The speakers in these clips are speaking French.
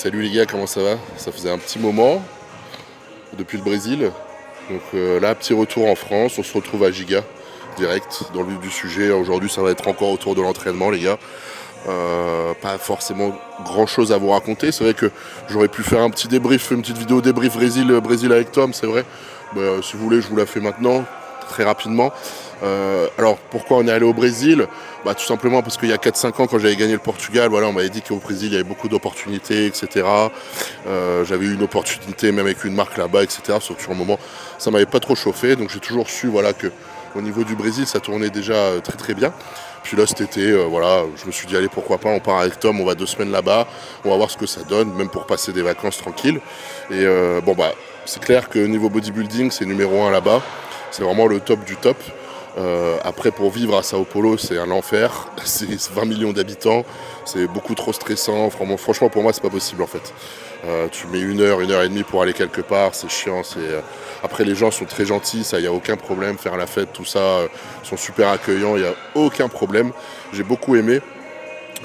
Salut les gars, comment ça va? Ça faisait un petit moment depuis le Brésil. Donc là, petit retour en France, on se retrouve à Giga, direct, dans le vif du sujet. Aujourd'hui, ça va être encore autour de l'entraînement les gars. Pas forcément grand chose à vous raconter. C'est vrai que j'aurais pu faire un petit débrief, une petite vidéo débrief Brésil avec Tom, c'est vrai. Si vous voulez, je vous la fais maintenant, très rapidement. Alors pourquoi on est allé au Brésil? Tout simplement parce qu'il y a 4-5 ans, quand j'avais gagné le Portugal, voilà, on m'avait dit qu'au Brésil il y avait beaucoup d'opportunités, etc. J'avais eu une opportunité même avec une marque là-bas, etc. Sauf que sur le moment, ça m'avait pas trop chauffé. Donc j'ai toujours su, voilà, que au niveau du Brésil, ça tournait déjà très très bien. Puis là cet été, voilà, je me suis dit allez, pourquoi pas, on part avec Tom, on va 2 semaines là-bas, on va voir ce que ça donne, même pour passer des vacances tranquilles. Et c'est clair que niveau bodybuilding, c'est numéro 1 là-bas. C'est vraiment le top du top. Après, pour vivre à Sao Paulo, c'est un enfer. C'est 20 millions d'habitants. C'est beaucoup trop stressant. Franchement, pour moi, c'est pas possible en fait. Tu mets 1 heure, 1 heure et demie pour aller quelque part. C'est chiant. Après, les gens sont très gentils. Ça, il n'y a aucun problème. Faire la fête, tout ça, ils sont super accueillants. Il n'y a aucun problème. J'ai beaucoup aimé.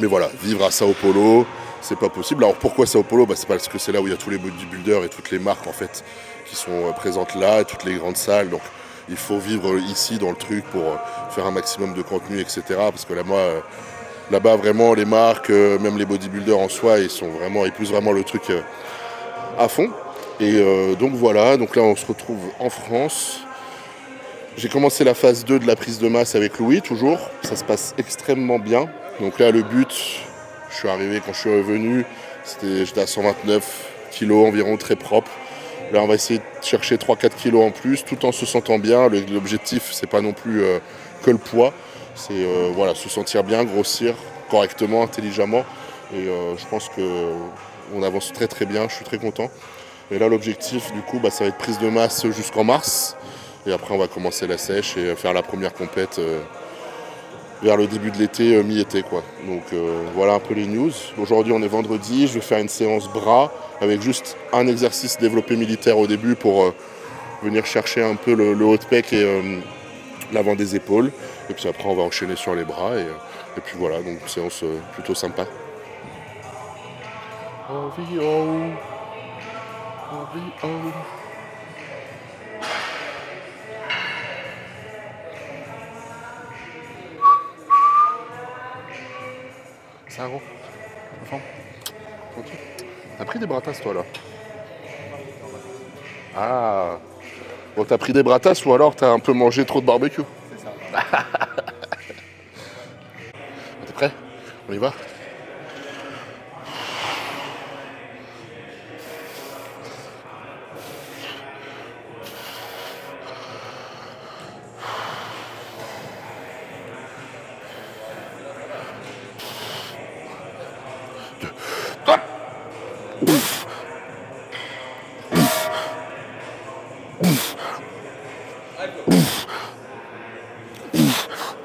Mais voilà, vivre à Sao Paulo, c'est pas possible. Alors pourquoi Sao Paulo? C'est parce que c'est là où il y a tous les bodybuilders et toutes les marques en fait qui sont présentes là, et toutes les grandes salles. Donc il faut vivre ici dans le truc pour faire un maximum de contenu, etc. Parce que là, moi, là-bas, vraiment, les marques, même les bodybuilders en soi, ils poussent vraiment le truc à fond. Et donc voilà, donc là, on se retrouve en France. J'ai commencé la phase 2 de la prise de masse avec Louis, toujours. Ça se passe extrêmement bien. Donc là, le but, je suis arrivé, quand je suis revenu, j'étais à 129 kg environ, très propre. Là, on va essayer de chercher 3-4 kilos en plus, tout en se sentant bien. L'objectif, c'est pas non plus que le poids. C'est voilà, se sentir bien, grossir correctement, intelligemment. Et je pense qu'on avance très très bien, je suis très content. Et là, l'objectif, du coup, ça va être prise de masse jusqu'en mars. Et après, on va commencer la sèche et faire la première compète vers le début de l'été, mi-été quoi. Donc voilà un peu les news. Aujourd'hui on est vendredi, je vais faire une séance bras avec juste un exercice développé militaire au début pour venir chercher un peu le haut de pec et l'avant des épaules. Et puis après on va enchaîner sur les bras et puis voilà, donc une séance plutôt sympa. Ça gros, enfant, tranquille. T'as pris des bratasses toi là? Ah, bon, t'as pris des bratasses ou alors t'as un peu mangé trop de barbecue? C'est ça. T'es prêt? On y va?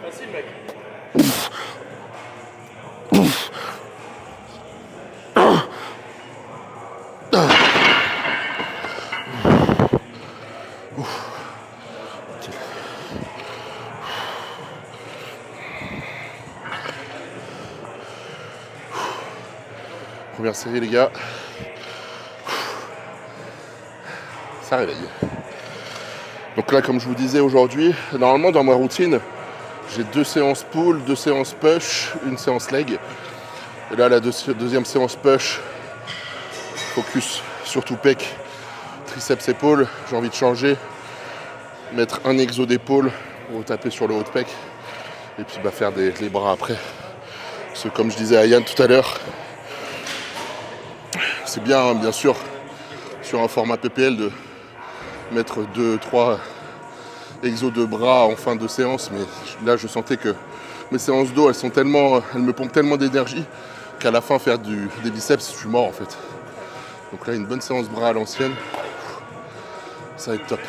Facile, mec. Première série les gars. Ça réveille. Donc là comme je vous disais aujourd'hui, normalement dans ma routine, j'ai 2 séances pull, 2 séances push, 1 séance leg. Et là la deuxième séance push, focus surtout pec, triceps épaules. J'ai envie de changer, mettre un exo d'épaule pour taper sur le haut de pec. Et puis faire les bras après. Parce que comme je disais à Yann tout à l'heure, c'est bien, hein, bien sûr, sur un format PPL de mettre 2-3 exos de bras en fin de séance, mais là je sentais que mes séances d'eau elles me pompent tellement d'énergie qu'à la fin faire des biceps je suis mort en fait. Donc là une bonne séance bras à l'ancienne, ça va être top.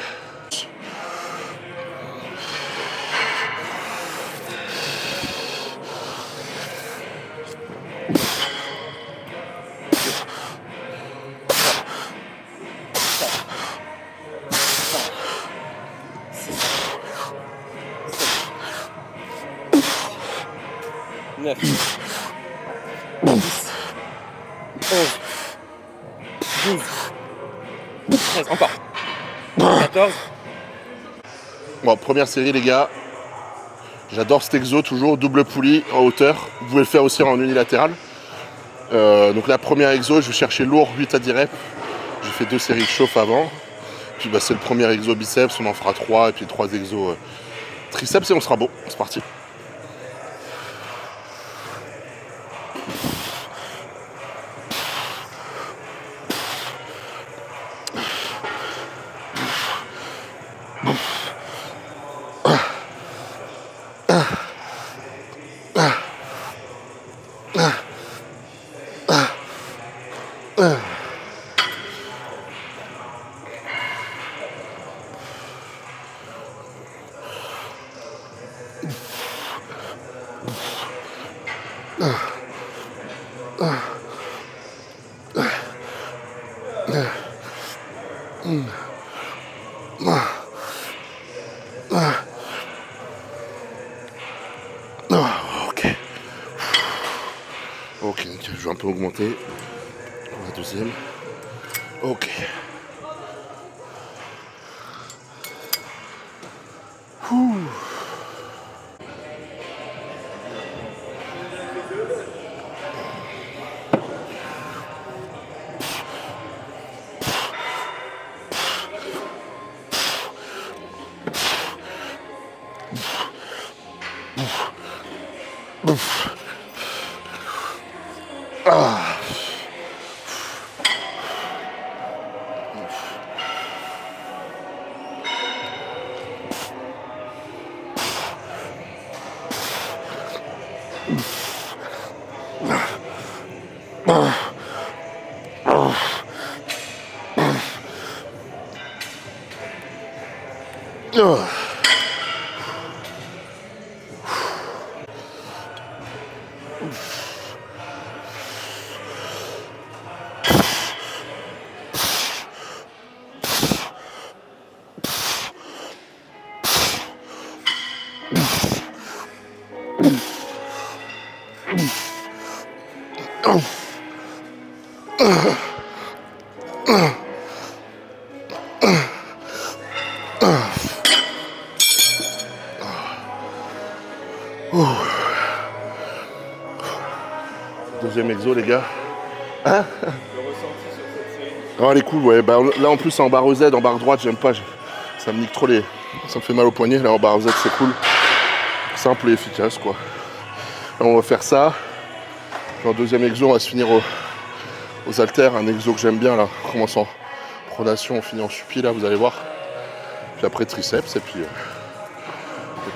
12, 13, encore. 14. Bon, première série les gars. J'adore cet exo toujours, double poulie en hauteur. Vous pouvez le faire aussi en unilatéral. Donc la première exo, je vais chercher lourd, 8 à 10 reps. J'ai fait 2 séries de chauffe avant. Puis bah, c'est le premier exo biceps, on en fera 3 et puis 3 exos triceps et on sera bon. C'est parti. Ok, je vais un peu augmenter pour la deuxième. Ok. Ouh. Ah. Deuxième exo les gars. Hein? Le ressenti sur cette série. Oh elle est cool ouais. Bah, là en plus en barre Z, en barre droite j'aime pas. Ça me nique trop les. Ça me fait mal au poignet. Là en barre Z c'est cool. Simple et efficace quoi. Là, on va faire ça. Puis en deuxième exo on va se finir aux haltères. Un exo que j'aime bien là. On commence en pronation, on finit en suppi là, vous allez voir. Puis après triceps et puis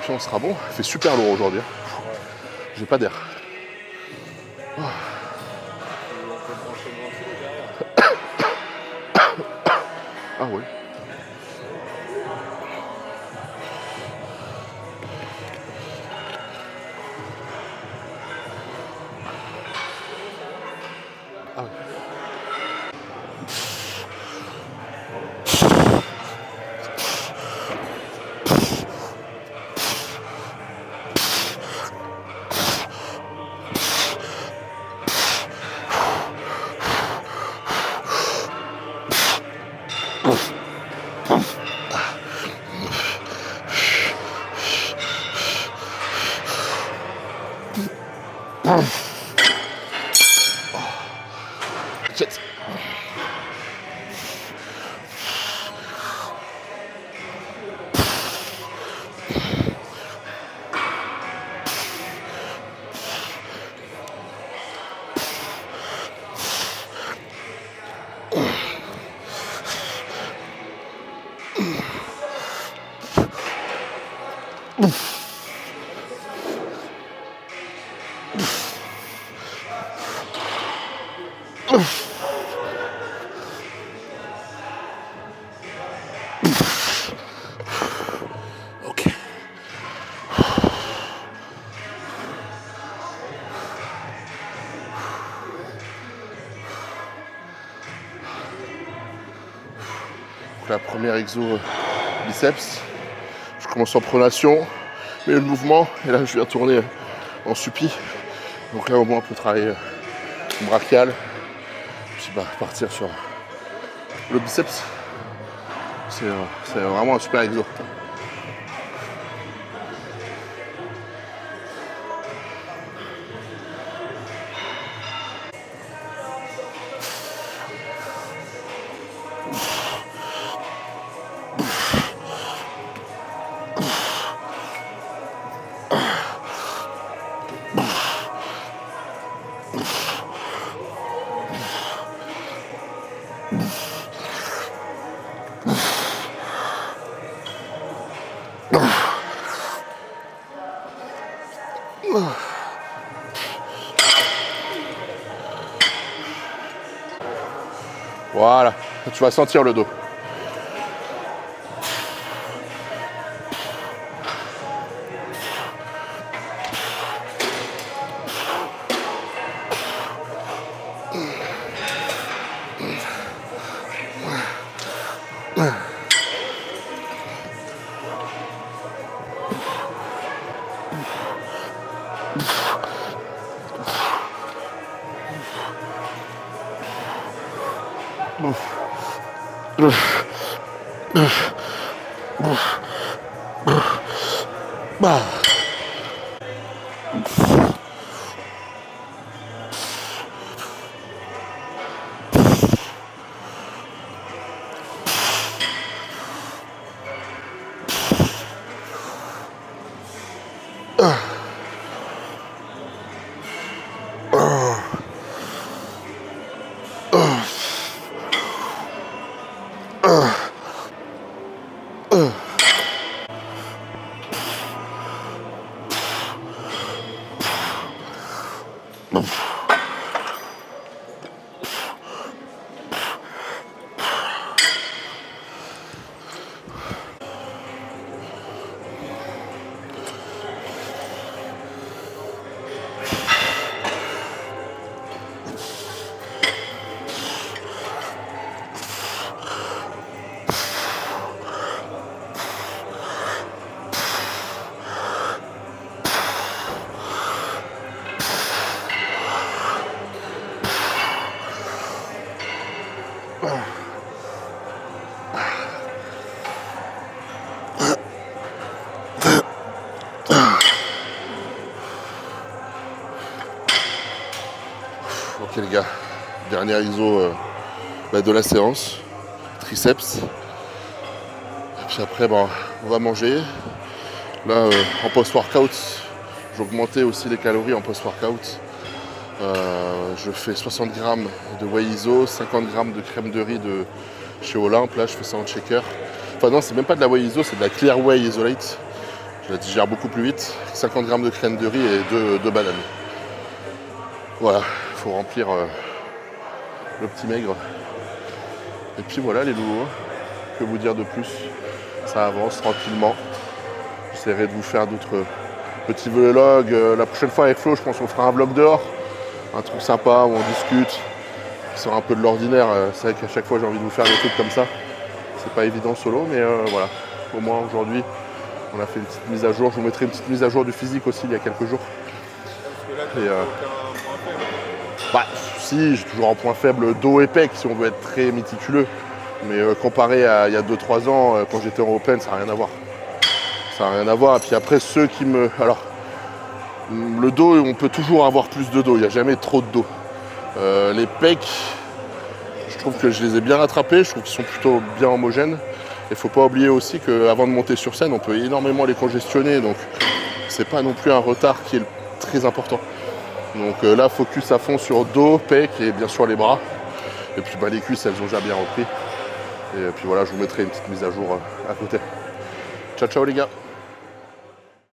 on sera bon. Il fait super lourd aujourd'hui. J'ai pas d'air. Oh. Ah ouais. Ah ouais. Shit. Ok. Donc la première exo biceps. Je commence en pronation, mais le mouvement, et là je viens tourner en suppi. Donc là au moins on peut travailler brachial, puis bah, partir sur le biceps. C'est vraiment un super exo. Voilà, tu vas sentir le dos. Ok les gars, dernier ISO de la séance, triceps. Et puis après on va manger. Là en post-workout, j'ai augmenté aussi les calories en post-workout. Je fais 60 grammes de whey iso, 50 grammes de crème de riz de chez Olympe. Là je fais ça en shaker. Enfin non, c'est même pas de la whey iso, c'est de la clear whey isolate. Je la digère beaucoup plus vite. 50 grammes de crème de riz et 2 bananes. Voilà, il faut remplir le petit maigre. Et puis voilà les loups, que vous dire de plus? Ça avance tranquillement. J'essaierai de vous faire d'autres petits vlogs. La prochaine fois avec Flo, je pense qu'on fera un vlog dehors. Un truc sympa où on discute. Qui sort un peu de l'ordinaire. C'est vrai qu'à chaque fois j'ai envie de vous faire des trucs comme ça. C'est pas évident solo, mais voilà. Au moins aujourd'hui, on a fait une petite mise à jour. Je vous mettrai une petite mise à jour du physique aussi il y a quelques jours. Si, j'ai toujours un point faible dos et pec si on veut être très méticuleux. Mais comparé à il y a 2-3 ans, quand j'étais en open, ça n'a rien à voir. Ça n'a rien à voir. Et puis après, ceux qui me... Alors, le dos, on peut toujours avoir plus de dos. Il n'y a jamais trop de dos. Les pecs, je trouve que je les ai bien rattrapés. Je trouve qu'ils sont plutôt bien homogènes. Il ne faut pas oublier aussi qu'avant de monter sur scène, on peut énormément les congestionner. Donc, c'est pas non plus un retard qui est très important. Donc là, focus à fond sur dos, pec et bien sûr les bras. Et puis les cuisses, elles ont déjà bien repris. Et puis voilà, je vous mettrai une petite mise à jour à côté. Ciao, ciao les gars.